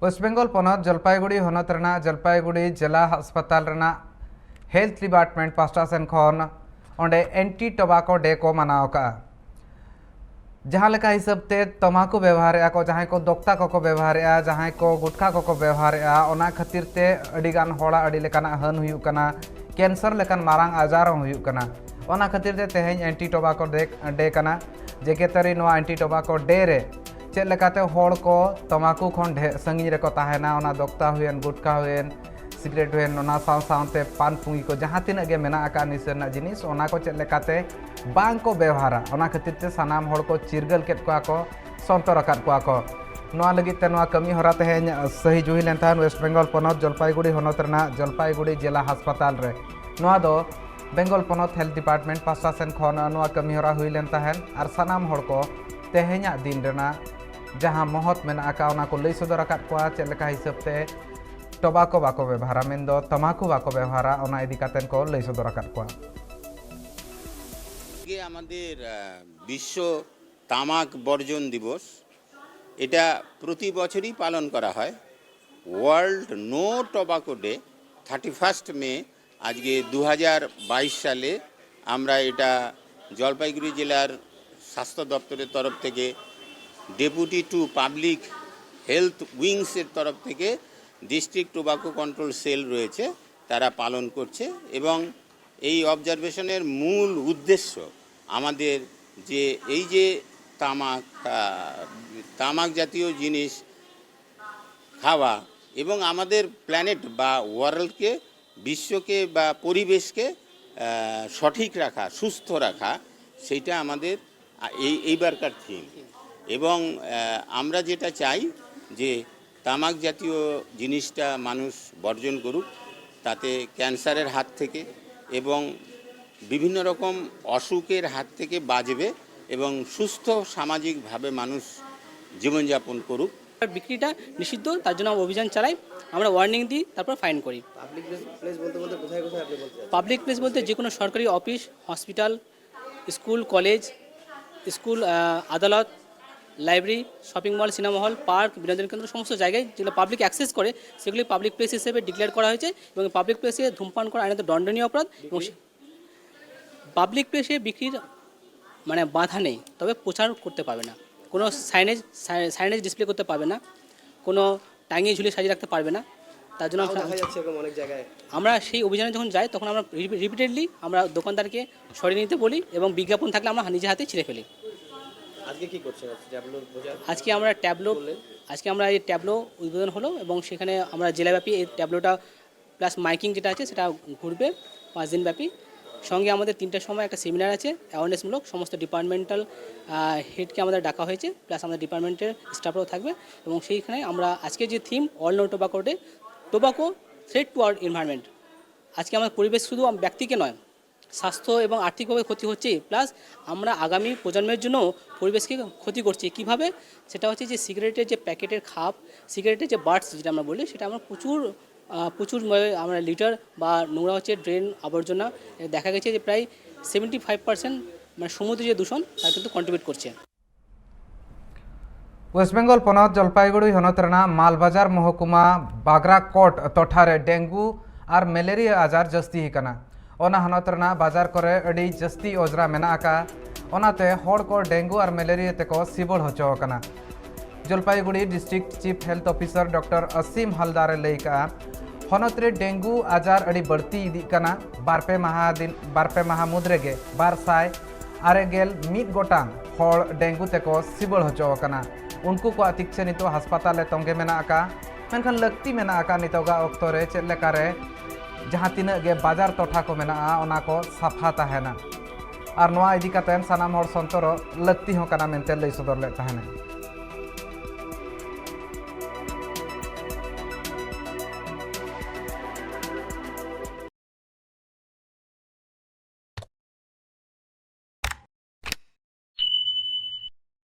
Waste Bengal पनत जलपाईगुड़ी हनत रेना जलपाईगुड़ी जिला हास्पताल रेना हेल्थ डिपार्टमेंट पास्टा सेन खन ओंडे एंटी टोबाको डे को मनाव का जहाँ लेका हिसाब ते तमाकू व्यवहार को जहाँ को दोक्ता को व्यवहार जहाँ को गुटखा को व्यवहार ओना खातिर ते अडिगान होड़ा अडी लेकाना हन हुयुक कना कैंसर लेकान मारांग आजार हुयुक कना ओना खातिर ते तेहें एंटी टोबाको डे कना जेकेतरी नोआ एंटी टोबाको डे रे चेक लेकाते होड़ को तमाकू खन संगी रे को ताहेना ओना दोक्ता हुएन गुटखा हुएन सिगरेट हुएन ओना साथे पान पुंगी को जहाँ तीना गे मेना आका निसरना जिनिस ओना को चेक लेकाते बांग को व्यवहारा ओना खातिर ते सानाम होड़ को चिरगल केट कोआ को संतर आकाद कोआ को नोआ लगित ते नोआ कमी हरा तेहें सही जुही लेन ताहन वेस्ट बेंगल पनत जलपाईगुड़ी हनत रेना जलपाईगुड़ी जिला हास्पताल रे नोआ दो बेंगल पनत हेल्थ डिपार्टमेंट पास्टा सेन खन नोआ कमी हरा हुई लेन ताहन आर सानाम होड़ को तेहेंया दिन रेना जहाँ महत मेना आका ओना को लई सदर आकाद कोआ चेक लेका हिसाब ते टोबाको बाको व्यवहारा मेन दो तमाकू बाको व्यवहारा ओना इदी कातेन को लई सदर आकाद कोआ আমাদের বিশ্ব তামাক বর্জন দিবস এটা প্রতি বছরই পালন করা হয়। ওয়ার্ল্ড নো টোবাকো ডে 31 মে আজকে 2022 সালে আমরা এটা জলপাইগুড়ি জেলার স্বাস্থ্য দপ্তরের তরফ থেকে ডেপুটি টু পাবলিক হেলথ উইংসের তরফ থেকে ডিস্ট্রিক্ট টোবাকো কন্ট্রোল সেল রয়েছে তারা পালন করছে এবং এই অবজারভেশনের মূল উদ্দেশ্য আমাদের যে এই যে তামাক জাতীয় জিনিস খাওয়া এবং আমাদের প্ল্যানেট বা ওয়ার্ল্ডকে বিশ্বকে বা পরিবেশকে সঠিক রাখা সুস্থ রাখা সেইটা আমাদের এইবারকার থিম এবং আমরা যেটা চাই যে তামাক জাতীয় জিনিসটা মানুষ বর্জন করুক তাতে ক্যান্সারের হাত থেকে এবং বিভিন্ন রকম অসুখের হাত থেকে বাঁচবে এবং সুস্থ সামাজিকভাবে মানুষ জীবনযাপন করুক। বিক্রিটা নিষিদ্ধ তার জন্য আমরা অভিযান চালাই, আমরা ওয়ার্নিং দিই, তারপর ফাইন করি। পাবলিক প্লেস বলতে যে কোনো সরকারি office, hospital, school, college, school, আদালত, library, shopping mall, cinema hall, park, বিনোদন কেন্দ্র সমস্ত জায়গায় যেগুলো পাবলিক অ্যাক্সেস করে সেগুলি পাবলিক প্লেস হিসেবে ডিক্লেয়ার করা হয়েছে এবং পাবলিক প্লেসে ধূমপান করা আইনত দণ্ডনীয় অপরাধ এবং পাবলিক প্লেসে বিক্রির মানে বাধা নেই, তবে প্রচার করতে পারবে না, কোনো সাইনেজ ডিসপ্লে করতে পারবে না, কোনো টাঙিয়ে ঝুলিয়ে সাজিয়ে রাখতে পারবে না। তার জন্য আমরা সেই অভিযানে যখন যাই তখন আমরা রিপিটেডলি আমরা দোকানদারকে সরিয়ে নিতে বলি এবং বিজ্ঞাপন থাকলে আমরা নিজে হাতে ছিঁড়ে ফেলি। আজকে কি করছেন? আজকে আমরা এই ট্যাবলো উদ্বোধন হলো এবং সেখানে আমরা জেলাব্যাপী এই ট্যাবলোটা প্লাস মাইকিং যেটা আছে সেটা ঘুরবে 5 দিনব্যাপী। সঙ্গে আমাদের 3টার সময় একটা সেমিনার আছে অ্যাওয়ারনেসমূলক, সমস্ত ডিপার্টমেন্টাল হেডকে আমাদের ডাকা হয়েছে, প্লাস আমাদের ডিপার্টমেন্টের স্টাফরাও থাকবে এবং সেইখানে আমরা আজকে যে theme world no tobacco day, tobacco threat to our environment. আজকে আমাদের পরিবেশ শুধু ব্যক্তিকে নয়, স্বাস্থ্য এবং আর্থিকভাবে ক্ষতি হচ্ছে, প্লাস আমরা আগামী প্রজন্মের জন্য পরিবেশকে ক্ষতি করছি। কিভাবে? সেটা হচ্ছে যে সিগারেটের যে প্যাকেটের খাপ, সিগারেটের যে বার্ডস যেটা আমরা বলি, সেটা আমরা প্রচুর আমরা লিটার বা নোংরা হচ্ছে ড্রেন আবর্জনা দেখা গেছে যে প্রায় 75% মানে সমুদ্রের যে দূষণ তার কিন্তু কন্ট্রিবিউট করছে। वेस्ट बेंगल पनत जलपाईगुड़ी हनत रेना मालबाजार महकुमा बागराकोट टोठारे डेंगू और मलेरिया आजार जस्ती हिकना ओना हनत रेना बाजार करे अड़ी जस्ती ओजरा मेना आका ओनाते होड़ को डेंगू और मलेरिया तेको सिबड़ होचो कना। Jalpaiguri district chief health officer doctor Asim हलदारे लैका हनत रे डेंगू आजार अड़ी बढ़ती इदी कना बारपे माह मुद्रेगे 261 गोटांग होड़ डेंगू तेको सिबड़ होचो कना। उनको को अतिक्ष नितो हास्पताल तंगे मेना आका मेनखान लगती मेना आका नितोगा ऑक्तो रे चेक लेका रे जहाँ तीना गे बाजार टोठा को मेना ओना को साफा ताहेना और नोआ इदी कातेन सानाम होड़ संतोर लगती हो कना मेनते लई सदर ले ताहेना।